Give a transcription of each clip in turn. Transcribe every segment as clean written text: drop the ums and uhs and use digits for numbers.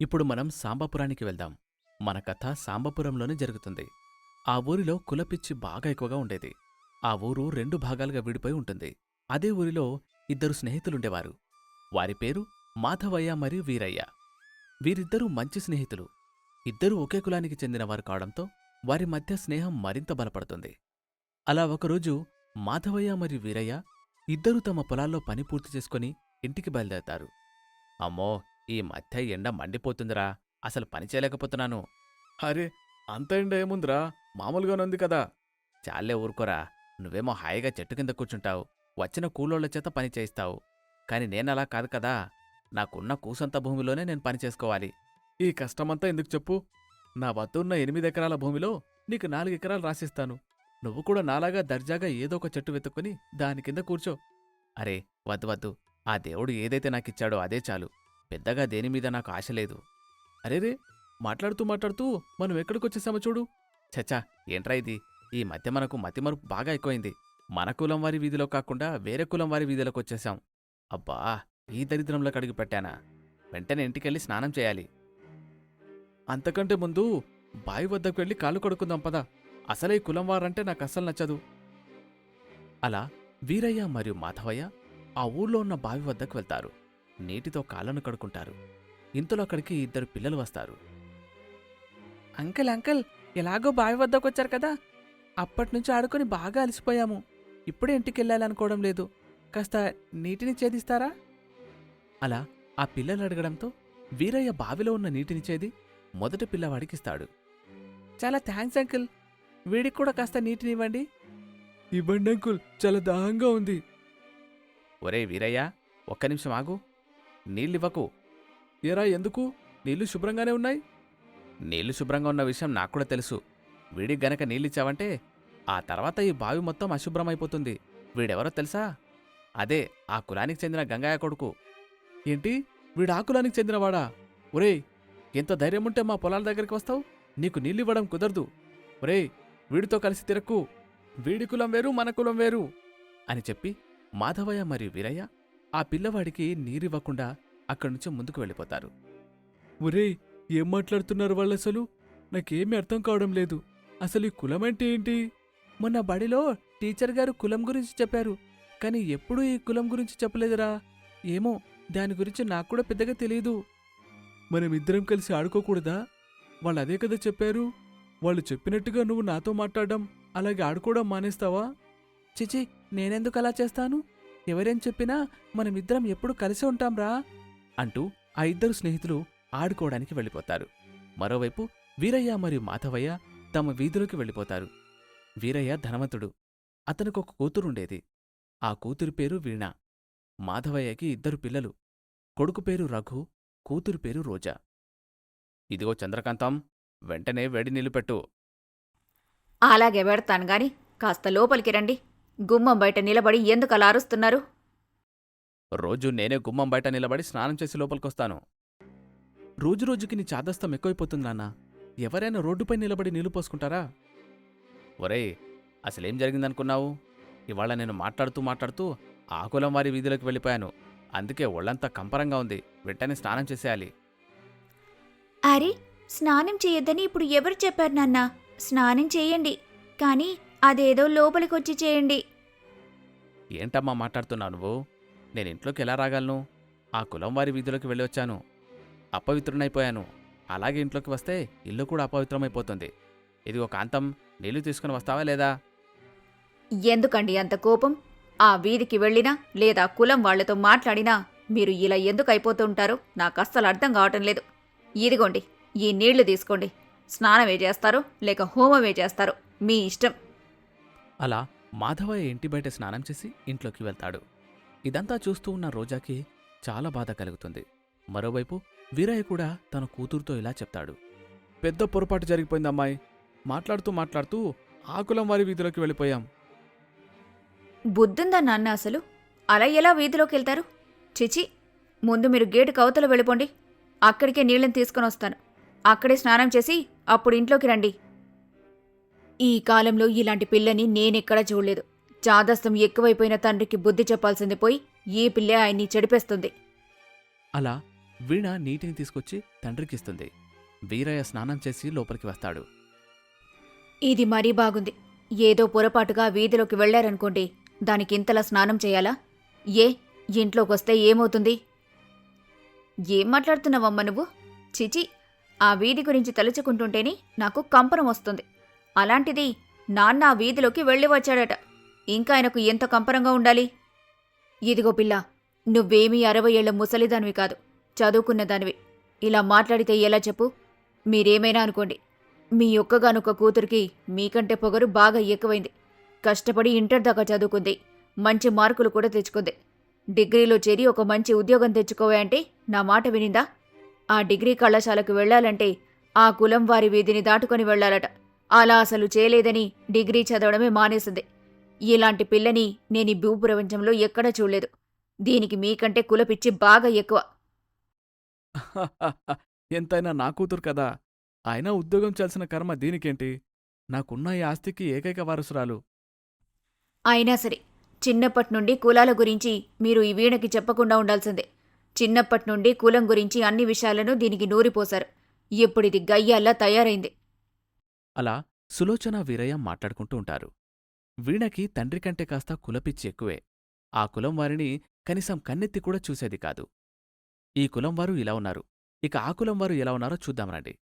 ఇప్పుడు మనం సాంబాపురానికి వెళ్దాం. మన కథ సాంబాపురంలోనే జరుగుతుంది. ఆ ఊరిలో కులపిచ్చి బాగా ఎక్కువగా ఉండేది. ఆ ఊరు 2 భాగాలుగా విడిపోయి ఉంటుంది. అదే ఊరిలో ఇద్దరు స్నేహితులుండేవారు. వారి పేరు మాధవయ్య మరియు వీరయ్య. వీరిద్దరూ మంచి స్నేహితులు. ఇద్దరూ ఒకే కులానికి చెందినవారు కావడంతో వారి మధ్య స్నేహం మరింత బలపడుతుంది. అలా ఒకరోజు మాధవయ్య మరియు వీరయ్య ఇద్దరూ తమ పొలాల్లో పని పూర్తి చేసుకుని ఇంటికి బయలుదేరతారు. అమ్మో, ఈ మధ్య ఎండ మండిపోతుందిరా, అసలు పని చేయలేకపోతున్నాను. అరే, అంత ఎండ ఏముందిరా, మామూలుగానుంది కదా. చాలే ఊరుకోరా, నువ్వేమో హాయిగా చెట్టు కింద కూర్చుంటావు, వచ్చిన కూలోళ్ల చేత పని చేయిస్తావు. కాని నేనలా కాదు కదా, నాకున్న కూసంత భూమిలోనే నేను పని చేసుకోవాలి. ఈ కష్టమంతా ఎందుకు చెప్పు? నా వద్ద ఉన్న 8 ఎకరాల భూమిలో నీకు 4 ఎకరాలు రాసిస్తాను. నువ్వు కూడా నాలాగా దర్జాగా ఏదో ఒక చెట్టు వెతుక్కుని దాని కింద కూర్చో. అరే, వద్దు వద్దు, ఆ దేవుడు ఏదైతే నాకిచ్చాడో అదే చాలు. పెద్దగా దేనిమీద నాకు ఆశ లేదు. అరేరే, మాట్లాడుతూ మాట్లాడుతూ మనం ఎక్కడికొచ్చేసామో చూడు. చచ్చా, ఏంట్రా ఇది? ఈ మధ్య మనకు మతిమరుపు బాగా ఎక్కువైంది. మన కులం వారి వీధిలో కాకుండా వేరే కులం వారి వీధిలోకొచ్చేశాం. అబ్బా, ఈ దరిద్రంలో కడిగి పెట్టానా? వెంటనే ఇంటికెళ్ళి స్నానం చేయాలి. అంతకంటే ముందు బావి వద్దకు వెళ్ళి కాళ్ళు కడుక్కుందాం పద. అసలే ఈ కులం వారంటే నాకు అస్సలు నచ్చదు. అలా వీరయ్య మరియు మాధవయ్య ఆ ఊళ్ళో ఉన్న బావి వద్దకు వెళ్తారు. నీటితో కాళ్ళను కడుక్కుంటారు. ఇంతలో అక్కడికి 2 పిల్లలు వస్తారు. అంకుల్ అంకుల్, ఎలాగో బావి వద్దకొచ్చారు కదా, అప్పటినుంచి ఆడుకొని బాగా అలసిపోయాము. ఇప్పుడే ఇంటికెళ్ళాలనుకోవడం లేదు. కాస్త నీటిని చేదిస్తారా? అలా ఆ పిల్లలు అడగడంతో వీరయ్య బావిలో ఉన్న నీటిని చేది మొదటి పిల్లవాడికిస్తాడు. చాలా థ్యాంక్స్ అంకుల్, వీడికి కూడా కాస్త నీటినివ్వండి. ఇవ్వండి అంకుల్, చాలా దాహంగా ఉంది. ఒరే వీరయ్య, ఒక్క నిమిషం ఆగు. నీళ్ళివ్వకు. ఏరా, ఎందుకు? నీళ్లు శుభ్రంగానే ఉన్నాయి. నీళ్లు శుభ్రంగా ఉన్న విషయం నాకు కూడా తెలుసు. వీడికి గనక నీళ్ళిచ్చావంటే ఆ తర్వాత ఈ బావి మొత్తం అశుభ్రమైపోతుంది. వీడెవరో తెలుసా? అదే ఆ కులానికి చెందిన గంగయ్య కొడుకు. ఏంటి, వీడు ఆ కులానికి చెందినవాడా? ఒరేయ్, ఎంత ధైర్యముంటే మా పొలాల దగ్గరికి వస్తావు? నీకు నీళ్ళివ్వడం కుదరదు. ఒరేయ్, వీడితో కలిసి తిరక్కు. వీడి కులం వేరు, మన కులం వేరు అని చెప్పి మాధవయ్య మరియు వీరయ్య ఆ పిల్లవాడికి నీరివ్వకుండా అక్కడ్నుంచి ముందుకు వెళ్ళిపోతారు. ఒరేయ్, ఏం మాట్లాడుతున్నారు వాళ్ళసలు? నాకేమీ అర్థం కావడం లేదు. అసలు ఈ కులమంటే ఏంటి? మొన్న బడిలో టీచర్ గారు కులం గురించి చెప్పారు, కానీ ఎప్పుడూ ఈ కులం గురించి చెప్పలేదురా. ఏమో, దాని గురించి నాకు కూడా పెద్దగా తెలీదు. మనమిద్దరం కలిసి ఆడుకోకూడదా? వాళ్ళు అదే కదా చెప్పారు. వాళ్ళు చెప్పినట్టుగా నువ్వు నాతో మాట్లాడడం, అలాగే ఆడుకోవడం మానేస్తావా? చిచి, నేనెందుకు అలా చేస్తాను? ఎవరేం చెప్పినా మనమిద్దరం ఎప్పుడు కలిసి ఉంటాంరా అంటూ ఆ 2 స్నేహితులు ఆడుకోవడానికి వెళ్ళిపోతారు. మరోవైపు వీరయ్య మరియు మాధవయ్య తమ వీధిలోకి వెళ్ళిపోతారు. వీరయ్య ధనవంతుడు. అతనికొక కూతురుండేది. ఆ కూతురి పేరు వీణ. మాధవయ్యకి 2 పిల్లలు. కొడుకు పేరు రఘు, కూతురి పేరు రోజా. ఇదిగో చంద్రకాంతం, వెంటనే వేడి నీళ్లు పెట్టు. అలాగే పెడతాను గాని కాస్త లోపలికి రండి. గుమ్మం బయట నిలబడి ఎందుకలా అరుస్తున్నారు? రోజు నేనే గుమ్మం బయట నిలబడి స్నానం చేసి లోపలికొస్తాను. రోజురోజుకి నీ చాదస్తం ఎక్కువైపోతుంది నాన్నా. ఎవరైనా రోడ్డుపై నిలబడి నీళ్లు పోసుకుంటారా? ఒరేయ్, అసలేం జరిగిందనుకున్నావు? ఇవాళ నేను మాట్లాడుతూ మాట్లాడుతూ ఆ కులం వారి వీధిలోకి వెళ్ళిపోయాను. అందుకే ఒళ్ళంతా కంపరంగా ఉంది. వెంటనే స్నానం చేసేయాలి. అరే, స్నానం చేయొద్దని ఇప్పుడు ఎవరు చెప్పారు నాన్నా? స్నానం చేయండి, కానీ అదేదో లోపలికొచ్చి చేయండి. ఏంటమ్మా మాట్లాడుతున్నావు నువ్వు? నేను ఇంట్లోకి ఎలా రాగలను? ఆ కులం వారి వీధిలోకి వెళ్ళి వచ్చాను. అపవిత్రునైపోయాను. అలాగే ఇంట్లోకి వస్తే ఇల్లు కూడా అపవిత్రమైపోతుంది. ఇదిగో కాంతం, నీళ్లు తీసుకుని వస్తావా లేదా? ఎందుకండి అంత కోపం? ఆ వీధికి వెళ్ళినా లేదా కులం వాళ్లతో మాట్లాడినా మీరు ఇలా ఎందుకు అయిపోతూ ఉంటారో నాకు అస్సలు అర్థం కావటం లేదు. ఇదిగోండి, ఈ నీళ్లు తీసుకోండి. స్నానమే చేస్తారో లేక హోమమే చేస్తారో మీ ఇష్టం. అలా మాధవయ్య ఇంటి బయట స్నానం చేసి ఇంట్లోకి వెళ్తాడు. ఇదంతా చూస్తూ ఉన్న రోజాకి చాలా బాధ కలుగుతుంది. మరోవైపు వీరయ్య కూడా తన కూతురుతో ఇలా చెప్తాడు. పెద్ద పొరపాటు జరిగిపోయింది అమ్మాయి. మాట్లాడుతూ మాట్లాడుతూ ఆ కులం వారి వీధిలోకి వెళ్ళిపోయాం. బుద్ధుందా నాన్న అసలు? అలా ఎలా వీధిలోకి వెళ్తారు? చిచి, ముందు మీరు గేటు కవతల వెళ్ళిపోండి. అక్కడికే నీళ్ళని తీసుకుని వస్తాను. అక్కడే స్నానం చేసి అప్పుడు ఇంట్లోకి రండి. ఈ కాలంలో ఇలాంటి పిల్లని నేనెక్కడా చూడలేదు. చాదస్తం ఎక్కువైపోయిన తండ్రికి బుద్ధి చెప్పాల్సింది పోయి ఈ పిల్లే ఆయన్ని చెడిపేస్తుంది. అలా వీణ నీటిని తీసుకొచ్చి తండ్రికిస్తుంది. వీరయ్య స్నానం చేసి లోపలికి వస్తాడు. ఇది మరీ బాగుంది. ఏదో పొరపాటుగా వీధిలోకి వెళ్లారనుకోండి, దానికింతలా స్నానం చేయాలా? ఏ ఇంట్లోకొస్తే ఏమవుతుంది? ఏం మాట్లాడుతున్నావమ్మ నువ్వు? చిచి, ఆ వీధి గురించి తలుచుకుంటుంటేనే నాకు కంపనం వస్తుంది. అలాంటిది నాన్న ఆ వీధిలోకి వెళ్ళి వచ్చాడట. ఇంకా ఆయనకు ఎంత కంపనంగా ఉండాలి? ఇదిగో పిల్ల, నువ్వేమీ 60 ఏళ్ల ముసలిదానివి కాదు, చదువుకున్నదానివి. ఇలా మాట్లాడితే ఎలా చెప్పు? మీరేమైనా అనుకోండి, మీ ఒక్కగానొక్క కూతురికి మీకంటే పొగరు బాగా ఎక్కువైంది. కష్టపడి ఇంటర్ దాకా చదువుకుంది, మంచి మార్కులు కూడా తెచ్చుకుంది. డిగ్రీలో చేరి ఒక మంచి ఉద్యోగం తెచ్చుకోవే అంటే నా మాట వినిందా? ఆ డిగ్రీ కళాశాలకు వెళ్లాలంటే ఆ కులం వారి వీధిని దాటుకొని వెళ్లాలట. అలా అసలు చేయలేదని డిగ్రీ చదవడమే మానేసింది. ఇలాంటి పిల్లని నేను ఈ భూప్రపంచంలో ఎక్కడా చూడలేదు. దీనికి మీకంటే కులపిచ్చి బాగా ఎక్కువ. ఎంతైనా నా కూతురు కదా. అయినా ఉద్యోగం చేయాల్సిన కర్మ దీనికేంటి? నాకున్న ఈ ఆస్తికి ఏకైక వారసురాలు. అయినా సరే, చిన్నప్పట్నుండి కులాల గురించి మీరు ఈ వీణకి చెప్పకుండా ఉండాల్సిందే. చిన్నప్పట్నుండి కులం గురించి అన్ని విషయాలను దీనికి నూరిపోశారు. ఇప్పుడిది గయ్యాల్లా తయారైంది. అలా సులోచన వీరయ్య మాట్లాడుకుంటూ ఉంటారు. వీణకి తండ్రి కంటే కాస్త కులపిచ్చి ఎక్కువే. ఆ కులం వారిని కనీసం కన్నెత్తి కూడా చూసేది కాదు. ఈ కులం వారు ఇలా ఉన్నారు, ఇక ఆ కులం వారు ఎలా ఉన్నారో చూద్దామనండి.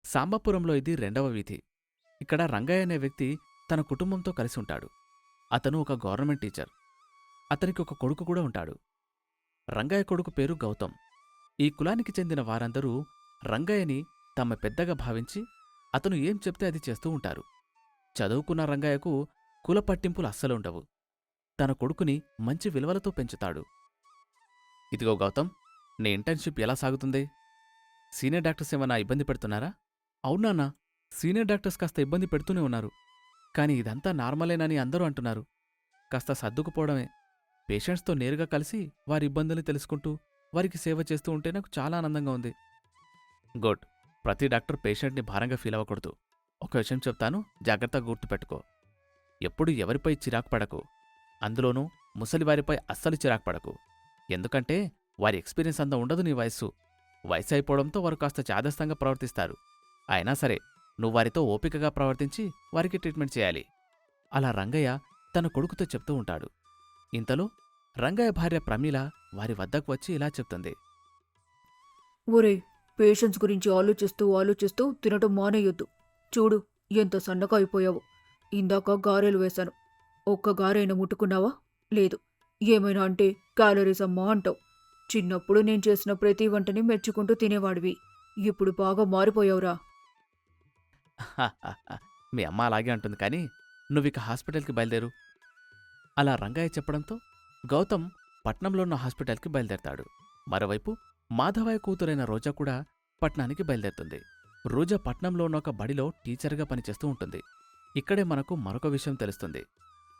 సాంబాపురంలో ఇది 2వ వీధి. ఇక్కడ రంగయ్య అనే వ్యక్తి తన కుటుంబంతో కలిసి ఉంటాడు. అతను ఒక గవర్నమెంట్ టీచర్. అతనికి ఒక కొడుకు కూడా ఉంటాడు. రంగయ్య కొడుకు పేరు గౌతమ్. ఈ కులానికి చెందిన వారందరూ రంగయ్యని తమ పెద్దగా భావించి అతను ఏం చెప్తే అది చేస్తూ ఉంటారు. చదువుకున్న రంగయ్యకు కుల పట్టింపులు అస్సలుండవు. తన కొడుకుని మంచి విలువలతో పెంచుతాడు. ఇదిగో గౌతమ్, నీ ఇంటర్న్షిప్ ఎలా సాగుతుంది? సీనియర్ డాక్టర్స్ ఏమన్నా ఇబ్బంది పెడుతున్నారా? అవునాన్నా, సీనియర్ డాక్టర్స్ కాస్త ఇబ్బంది పెడుతూనే ఉన్నారు. కాని ఇదంతా నార్మలేనని అందరూ అంటున్నారు. కాస్త సర్దుకుపోవడమే. పేషెంట్స్తో నేరుగా కలిసి వారి ఇబ్బందుల్ని తెలుసుకుంటూ వారికి సేవ చేస్తూ ఉంటే నాకు చాలా ఆనందంగా ఉంది. గుడ్. ప్రతి డాక్టర్ పేషెంట్ని భారంగా ఫీల్ అవ్వకూడదు. ఒక విషయం చెప్తాను, జాగ్రత్తగా గుర్తుపెట్టుకో. ఎప్పుడు ఎవరిపై చిరాకు పడకు. అందులోనూ ముసలివారిపై అస్సలు చిరాకు పడకు. ఎందుకంటే వారి ఎక్స్పీరియన్స్ అంత ఉండదు నీ వయస్సు. వయసు అయిపోవడంతో వారు కాస్త చాదస్తంగా ప్రవర్తిస్తారు. అయినా సరే, నువ్వు వారితో ఓపికగా ప్రవర్తించి వారికి ట్రీట్మెంట్ చేయాలి. అలా రంగయ్య తన కొడుకుతో చెప్తూ ఉంటాడు. ఇంతలో రంగయ్య భార్య ప్రమీల వారి వద్దకు వచ్చి ఇలా చెప్తుంది. ఒరే, పేషెంట్స్ గురించి ఆలోచిస్తూ తినటం మానేయొద్దు. చూడు, ఎంత సన్నగా అయిపోయావు. ఇందాక గారెలు వేశాను. ఒక్క గారైనా ముట్టుకున్నావా? లేదు. ఏమైనా అంటే క్యాలరీస్ అమ్మా అంటావు. చిన్నప్పుడు నేను చేసిన ప్రతి వంటని మెచ్చుకుంటూ తినేవాడివి. ఇప్పుడు బాగా మారిపోయావురా. మీ అమ్మ అలాగే అంటుంది, కానీ నువ్విక హాస్పిటల్కి బయలుదేరు. అలా రంగయ్య చెప్పడంతో గౌతమ్ పట్నంలో ఉన్న హాస్పిటల్కి బయలుదేరతాడు. మరోవైపు మాధవయ్య కూతురైన రోజా కూడా పట్నానికి బయలుదేరుతుంది. రోజా పట్నంలో ఉన్న ఒక బడిలో టీచర్గా పనిచేస్తూ ఉంటుంది. ఇక్కడే మనకు మరొక విషయం తెలుస్తుంది.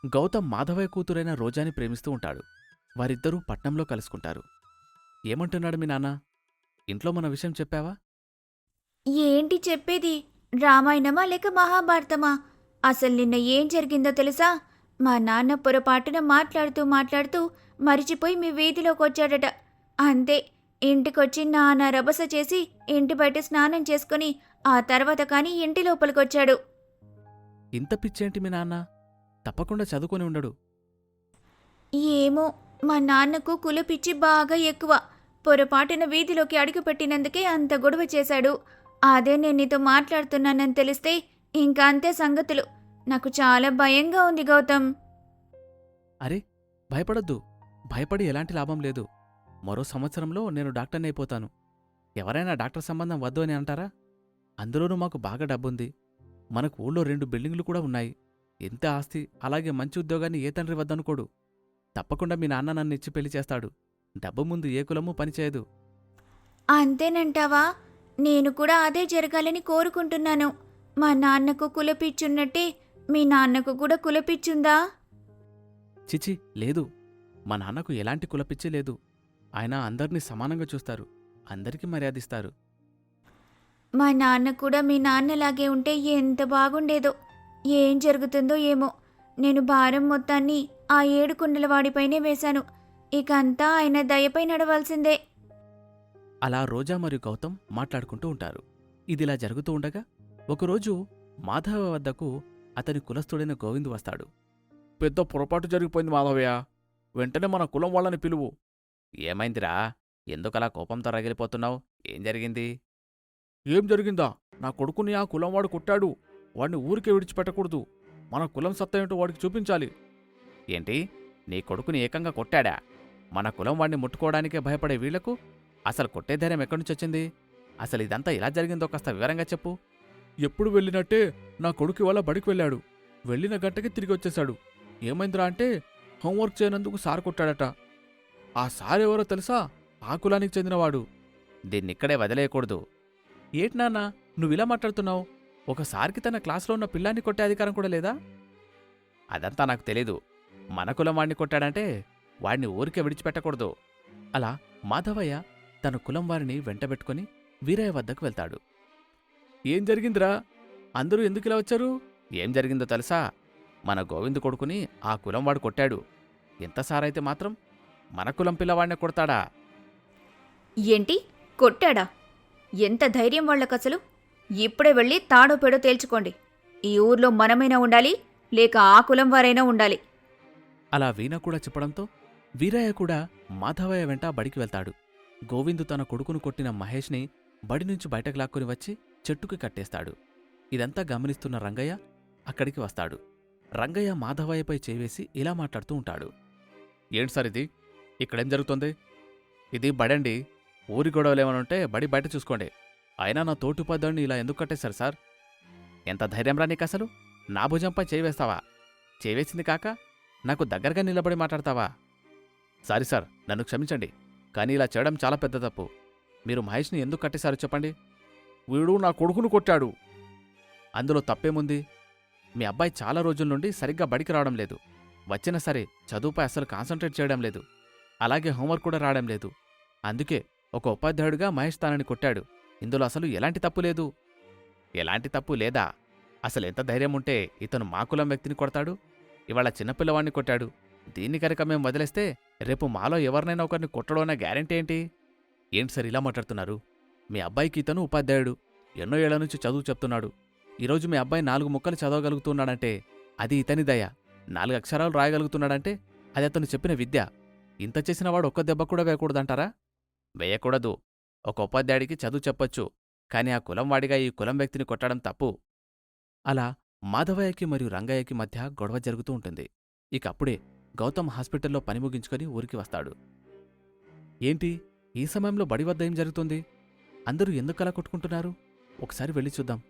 గౌతమ్ మాధవయ్య కూతురైన రోజాని ప్రేమిస్తూ ఉంటాడు. వారిద్దరూ పట్నంలో కలుసుకుంటారు. ఏమంటున్నాడు మీ నాన్న? ఇంట్లో మన విషయం చెప్పావా? ఏంటి చెప్పేది? రామాయణమా లేక మహాభారతమా? అసలు నిన్న ఏం జరిగిందో తెలుసా? మా నాన్న పొరపాటున మాట్లాడుతూ మరిచిపోయి మీ వీధిలోకి వచ్చాడట. అంతే, ఇంటికొచ్చి నాన్న రభస చేసి ఇంటి బయట స్నానం చేసుకుని ఆ తర్వాత కాని ఇంటి లోపలికొచ్చాడు. ఇంత పిచ్చేంటి మీ నాన్న? తప్పకుండా చదువుకొని ఉండడు. ఏమో, మా నాన్నకు కులపిచ్చి బాగా ఎక్కువ. పొరపాటున వీధిలోకి అడుగుపెట్టినందుకే అంత గొడవ చేశాడు. అదే నేను నీతో మాట్లాడుతున్నానని తెలిస్తే ఇంకా అంతే సంగతులు. నాకు చాలా భయంగా ఉంది గౌతమ్. అరే, భయపడొద్దు. భయపడి ఎలాంటి లాభం లేదు. మరో సంవత్సరంలో నేను డాక్టర్ని అయిపోతాను. ఎవరైనా డాక్టర్ సంబంధం వద్దు అని అంటారా? అందులోనూ మాకు బాగా డబ్బుంది. మనకు ఊళ్ళో 2 బిల్డింగులు కూడా ఉన్నాయి. ఎంత ఆస్తి, అలాగే మంచి ఉద్యోగాన్ని ఏ తండ్రి వద్దనుకోడు. తప్పకుండా మీ నాన్న నన్ను ఇచ్చి పెళ్లి చేస్తాడు. డబ్బు ముందు ఏ కులమూ పనిచేయదు. అంతేనంటావా? నేను కూడా అదే జరగాలని కోరుకుంటున్నాను. మా నాన్నకు కులపిచ్చున్నట్టే మీ నాన్నకు కూడా కులపిచ్చుందా? చిచి, లేదు. మా నాన్నకు ఎలాంటి కులపిచ్చి లేదు. ఆయన అందర్నీ సమానంగా చూస్తారు. అందరికీ మర్యాదిస్తారు. మా నాన్న కూడా మీ నాన్నలాగే ఉంటే ఎంత బాగుండేదో. ఏం జరుగుతుందో ఏమో. నేను భారం మొత్తాన్ని ఆ 7 కుండల వాడిపైనే వేశాను. ఇక అంతా ఆయన దయపై నడవాల్సిందే. అలా రోజా మరియు గౌతమ్ మాట్లాడుకుంటూ ఉంటారు. ఇదిలా జరుగుతూ ఉండగా ఒకరోజు మాధవ వద్దకు అతని కులస్థుడైన గోవింద్ వస్తాడు. పెద్ద పొరపాటు జరిగిపోయింది మాధవయ్య, వెంటనే మన కులం వాళ్ళని పిలువు. ఏమైందిరా, ఎందుకలా కోపంతో రగిలిపోతున్నావు? ఏం జరిగింది? ఏం జరిగిందా? నా కొడుకుని ఆ కులంవాడు కొట్టాడు. వాడిని ఊరికే విడిచిపెట్టకూడదు. మన కులం సత్తా ఏంటో వాడికి చూపించాలి. ఏంటి, నీ కొడుకుని ఏకంగా కొట్టాడా? మన కులం వాడిని ముట్టుకోవడానికే భయపడే వీళ్లకు అసలు కొట్టే ధైర్యం ఎక్కడ్నుంచొచ్చింది? అసలు ఇదంతా ఎలా జరిగిందో కాస్త వివరంగా చెప్పు. ఎప్పుడు వెళ్ళినట్టే నా కొడుకు ఇవాళ బడికి వెళ్ళాడు. వెళ్ళిన గంటకి తిరిగి వచ్చేశాడు. ఏమైందిరా అంటే, హోంవర్క్ చేయనందుకు సార్ కొట్టాడట. ఆ సార్ ఎవరో తెలుసా? ఆ కులానికి చెందినవాడు. దీన్నిక్కడే వదిలేయకూడదు. ఏటి నాన్నా, నువ్విలా మాట్లాడుతున్నావు? ఒకసారికి తన క్లాసులో ఉన్న పిల్లాన్ని కొట్టే అధికారం కూడా లేదా? అదంతా నాకు తెలీదు. మన కులం వాడిని కొట్టాడంటే వాడిని ఊరికే విడిచిపెట్టకూడదు. అలా మాధవయ్య తన కులం వారిని వెంటబెట్టుకుని వీరయ్య వద్దకు వెళ్తాడు. ఏం జరిగిందిరా? అందరూ ఎందుకిలా వచ్చారు? ఏం జరిగిందో తెలుసా? మన గోవిందు కొడుకుని ఆ కులం వాడు కొట్టాడు. ఎంతసారైతే మాత్రం మన కులం పిల్లవాడిని కొడతాడా? ఏంటి, కొట్టాడా? ఎంత ధైర్యం వాళ్ళకసలు? ఇప్పుడే వెళ్ళి తాడో పెడో తేల్చుకోండి. ఈ ఊర్లో మనమైనా ఉండాలి, లేక ఆ కులం వారైనా ఉండాలి. అలా వీణ కూడా చెప్పడంతో వీరయ్య కూడా మాధవయ్య వెంట బడికి వెళ్తాడు. గోవిందు తన కొడుకును కొట్టిన మహేష్ని బడి నుంచి బయటకు లాక్కుని వచ్చి చెట్టుకి కట్టేస్తాడు. ఇదంతా గమనిస్తున్న రంగయ్య అక్కడికి వస్తాడు. రంగయ్య మాధవయ్యపై చేవేసి ఇలా మాట్లాడుతూ ఉంటాడు. ఏంటి సార్ ఇది? ఇక్కడేం జరుగుతుంది? ఇది బడండి. ఊరి గొడవలేమనుంటే బడి బయట చూసుకోండి. అయినా నా తోటిపోద్దాన్ని ఇలా ఎందుకు కట్టేశారు సార్? ఎంత ధైర్యంరా నీకసలు? నా భుజంపై చేవేస్తావా? చేవేసింది కాక నాకు దగ్గరగా నిలబడి మాట్లాడతావా? సారీ సార్, నన్ను క్షమించండి. కానీ ఇలా చేయడం చాలా పెద్ద తప్పు. మీరు మహేష్ని ఎందుకు కట్టేశారో చెప్పండి. వీడు నా కొడుకును కొట్టాడు. అందులో తప్పేముంది? మీ అబ్బాయి చాలా రోజుల నుండి సరిగ్గా బడికి రావడం లేదు. వచ్చినా సరే చదువుపై అస్సలు కాన్సంట్రేట్ చేయడం లేదు. అలాగే హోంవర్క్ కూడా రావడం లేదు. అందుకే ఒక ఉపాధ్యాయుడిగా మహేష్ తానని కొట్టాడు. ఇందులో అసలు ఎలాంటి తప్పు లేదు. ఎలాంటి తప్పు లేదా? అసలెంత ధైర్యం ఉంటే ఇతను మా కులం వ్యక్తిని కొడతాడు? ఇవాళ చిన్నపిల్లవాడిని కొట్టాడు. దీన్ని కనుక మేం వదిలేస్తే రేపు మాలో ఎవరినైనా ఒకరిని కొట్టడం అన్న గ్యారెంటీ ఏంటి? ఏంటి సార్ ఇలా మాట్లాడుతున్నారు? మీ అబ్బాయికి ఇతను ఉపాధ్యాయుడు. ఎన్నో ఏళ్ల నుంచి చదువు చెప్తున్నాడు. ఈరోజు మీ అబ్బాయి 4 ముక్కలు చదవగలుగుతున్నాడంటే అది ఇతని దయ. 4 అక్షరాలు రాయగలుగుతున్నాడంటే అది అతను చెప్పిన విద్య. ఇంత చేసినవాడు ఒక్క దెబ్బ కూడా వేయకూడదంటారా? వేయకూడదు. ఒక ఉపాధ్యాయుడికి చదువు చెప్పొచ్చు. కాని ఆ కులం వాడిగా ఈ కులం వ్యక్తిని కొట్టడం తప్పు. అలా మాధవయ్యకి మరియు రంగయ్యకి మధ్య గొడవ జరుగుతూ ఉంటుంది. ఇక అప్పుడే గౌతమ్ హాస్పిటల్లో పని ముగించుకొని ఊరికి వస్తాడు. ఏంటి, ఈ సమయంలో బడి వద్ద ఏం జరుగుతుంది? అందరూ ఎందుకలా కొట్టుకుంటున్నారు? ఒకసారి వెళ్ళి చూద్దాం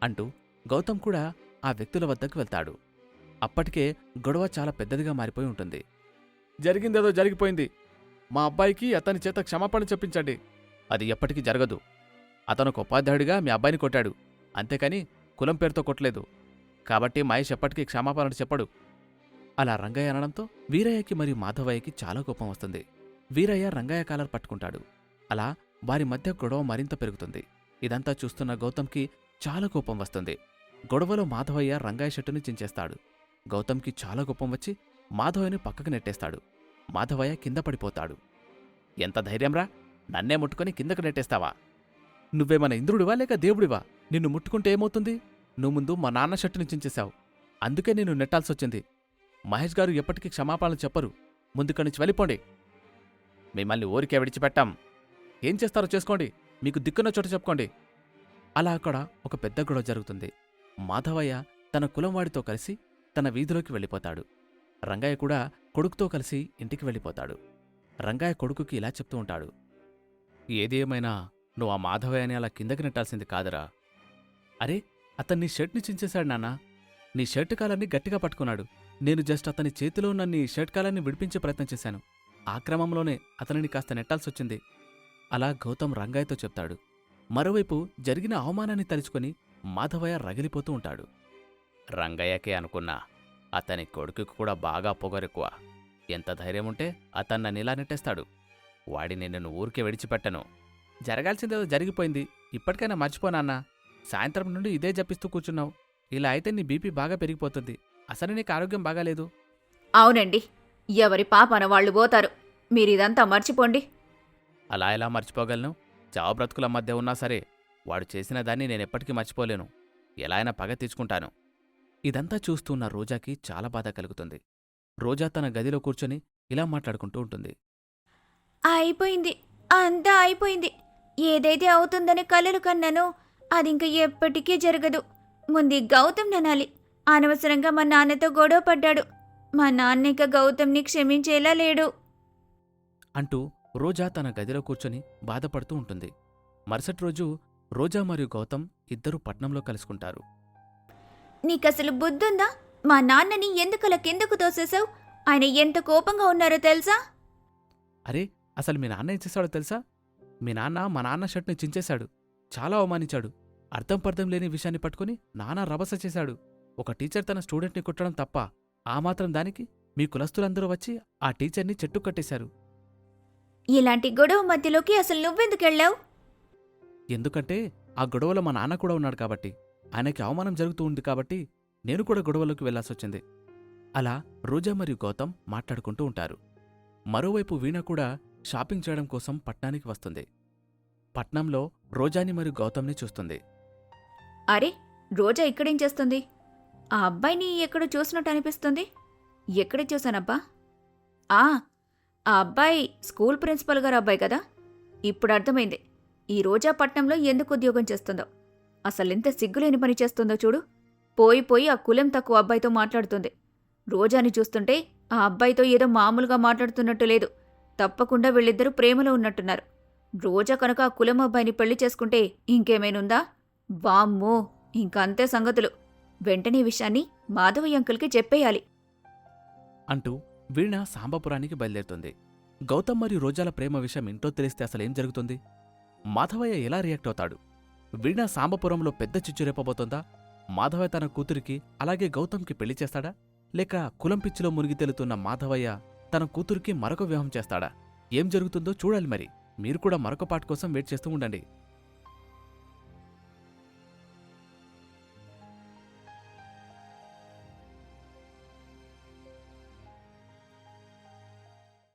అంటూ గౌతమ్ కూడా ఆ వ్యక్తుల వద్దకు వెళ్తాడు. అప్పటికే గొడవ చాలా పెద్దదిగా మారిపోయి ఉంటుంది. జరిగిందేదో జరిగిపోయింది. మా అబ్బాయికి అతని చేత క్షమాపణ చెప్పించండి. అది ఎప్పటికీ జరగదు. అతను ఒక ఉపాధ్యాయుడిగా మీ అబ్బాయిని కొట్టాడు, అంతేకాని కులం పేరుతో కొట్టలేదు. కాబట్టి మహేష్ ఎప్పటికీ క్షమాపణ చెప్పడు. అలా రంగయ్య అనడంతో వీరయ్యకి మరియు మాధవయ్యకి చాలా కోపం వస్తుంది. వీరయ్య రంగయ్య కాలర్ పట్టుకుంటాడు. అలా వారి మధ్య గొడవ మరింత పెరుగుతుంది. ఇదంతా చూస్తున్న గౌతమ్కి చాలా కోపం వస్తుంది. గొడవలో మాధవయ్య రంగయ్య షర్టుని చించేస్తాడు. గౌతమ్కి చాలా కోపం వచ్చి మాధవయ్యని పక్కకు నెట్టేస్తాడు. మాధవయ్య కింద పడిపోతాడు. ఎంత ధైర్యంరా, నన్నే ముట్టుకొని కిందకు నెట్టేస్తావా? నువ్వేమన్నా ఇంద్రుడివా లేక దేవుడివా? నిన్ను ముట్టుకుంటే ఏమవుతుంది? నువ్వు ముందు మా నాన్న షర్టుని చించేశావు. అందుకే నేను నెట్టాల్సొచ్చింది. మహేష్ గారు ఎప్పటికీ క్షమాపణలు చెప్పరు. ముందుకనుంచి వెళ్ళిపోండి. మిమ్మల్ని ఊరికే విడిచిపెట్టాం. ఏం చేస్తారో చేసుకోండి. మీకు దిక్కున్న చోట చెప్పుకోండి. అలా అక్కడ ఒక పెద్ద గొడవ జరుగుతుంది. మాధవయ్య తన కులంవాడితో కలిసి తన వీధిలోకి వెళ్ళిపోతాడు. రంగయ్య కూడా కొడుకుతో కలిసి ఇంటికి వెళ్ళిపోతాడు. రంగయ్య కొడుకుకి ఇలా చెప్తూ ఉంటాడు. ఏది ఏమైనా నువ్వు ఆ మాధవయ్యని అలా కిందకి నెట్టాల్సింది కాదురా. అరే, అతన్ని నీ షర్ట్ని చించేశాడు నాన్నా. నీ షర్ట్ కాలర్ని గట్టిగా పట్టుకున్నాడు. నేను జస్ట్ అతని చేతిలో ఉన్న నీ షర్ట్ కాలర్ని విడిపించే ప్రయత్నం చేశాను. ఆ క్రమంలోనే అతనిని కాస్త నెట్టాల్సొచ్చింది. అలా గౌతమ్ రంగయ్యతో చెప్తాడు. మరోవైపు జరిగిన అవమానాన్ని తలుచుకొని మాధవయ్య రగిలిపోతూ ఉంటాడు. రంగయ్యకే అనుకున్నా, అతని కొడుకుకు కూడా బాగా పొగరెక్కువ. ఎంత ధైర్యముంటే అతన్ని నన్నిలా నెట్టేస్తాడు. వాడిని నేను ఊరికే విడిచిపెట్టను. జరగాల్సిందేదో జరిగిపోయింది. ఇప్పటికైనా మర్చిపోనాన్నా. సాయంత్రం నుండి ఇదే జపిస్తూ కూర్చున్నావు. ఇలా అయితే నీ బీపీ బాగా పెరిగిపోతుంది. అసలు నీకు ఆరోగ్యం బాగాలేదు. అవునండి, ఎవరి పాపన వాళ్ళు పోతారు. మీరిదంతా మర్చిపోండి. అలా ఎలా మర్చిపోగలను? చావు బ్రతుకుల మధ్య ఉన్నా సరే వాడు చేసిన దాన్ని నేనెప్పటికీ మర్చిపోలేను. ఎలా అయినా పగ తీర్చుకుంటాను. ఇదంతా చూస్తున్న రోజాకి చాలా బాధ కలుగుతుంది. రోజా తన గదిలో కూర్చొని ఇలా మాట్లాడుకుంటూ ఉంటుంది. అయిపోయింది, అంతా అయిపోయింది. ఏదైతే అవుతుందని కలలు కన్నానో అదింక ఎప్పటికీ జరగదు. ముందు గౌతమ్ ననాలి. అనవసరంగా మా నాన్నతో గొడవ పడ్డాడు. మా నాన్న ఇక గౌతమ్ని క్షమించేలా లేడు. అంటూ రోజా తన గదిలో కూర్చొని బాధపడుతూ ఉంటుంది. మరుసటి రోజు రోజా మరియు గౌతమ్ ఇద్దరూ పట్నంలో కలుసుకుంటారు. నీకసలు బుద్ధుందా? మా నాన్నని ఎందుకలా కిందకు తోసేశావు? ఆయన ఎంత కోపంగా ఉన్నారో తెలుసా? అరే, అసలు మీ నాన్న ఏం చేశాడో తెలుసా? మీ నాన్న మా నాన్న షర్ట్ని చించేశాడు. చాలా అవమానించాడు. అర్థం పర్థం లేని విషయాన్ని పట్టుకుని నానా రభస చేశాడు. ఒక టీచర్ తన స్టూడెంట్ని కొట్టడం తప్ప ఆ మాత్రం దానికి మీ కులస్తులందరూ వచ్చి ఆ టీచర్ని చెట్టు కట్టేశారు. ఇలాంటి గొడవ మధ్యలోకి అసలు నువ్వెందుకెళ్ళావు? ఎందుకంటే ఆ గొడవలో మా నాన్న కూడా ఉన్నాడు కాబట్టి, ఆయనకి అవమానం జరుగుతూ ఉంది కాబట్టి నేను కూడా గొడవలోకి వెళ్లాల్సొచ్చింది. అలా రోజా మరియు గౌతమ్ మాట్లాడుకుంటూ ఉంటారు. మరోవైపు వీణ కూడా షాపింగ్ చేయడం కోసం పట్నానికి వస్తుంది. పట్నంలో రోజాని మరియు గౌతమ్ని చూస్తుంది. అరే, రోజా ఇక్కడేం చేస్తుంది? ఆ అబ్బాయిని ఎక్కడో చూసినట్టు అనిపిస్తుంది. ఎక్కడ చూశానబ్బా? ఆ అబ్బాయి స్కూల్ ప్రిన్సిపల్ గారు అబ్బాయి కదా. ఇప్పుడు అర్థమైంది ఈ రోజా పట్నంలో ఎందుకు ఉద్యోగం చేస్తుందో. అసలెంత సిగ్గులేని పని చేస్తుందో చూడు. పోయి పోయి ఆ కులం తక్కువ అబ్బాయితో మాట్లాడుతుంది. రోజాని చూస్తుంటే ఆ అబ్బాయితో ఏదో మామూలుగా మాట్లాడుతున్నట్టు లేదు. తప్పకుండా వీళ్ళిద్దరూ ప్రేమలో ఉన్నట్టున్నారు. రోజా కనుక ఆ కులం అబ్బాయిని పెళ్లి చేసుకుంటే ఇంకేమైనుందా? వామ్మో, ఇంకంతే సంగతులు. వెంటనే ఈ విషయాన్ని మాధవయ్య అంకుల్కి చెప్పేయాలి. అంటూ వీణ సాంబపురానికి బయలుదేరుతుంది. గౌతమ్ మరియు రోజాల ప్రేమ విషయం ఇంట్లో తెలిస్తే అసలేం జరుగుతుంది? మాధవయ్య ఎలా రియాక్ట్ అవుతాడు? వీణ సాంబపురంలో పెద్ద చిచ్చు రేపబోతోందా? మాధవయ్య తన కూతురికి అలాగే గౌతమ్కి పెళ్లి చేస్తాడా? లేక కులం పిచ్చిలో మునిగి తేలుతున్న మాధవయ్య తన కూతురికి మరొక వివాహం చేస్తాడా? ఏం జరుగుతుందో చూడాలి మరి. మీరు కూడా మరొక పాట కోసం వెయిట్ చేస్తూ ఉండండి.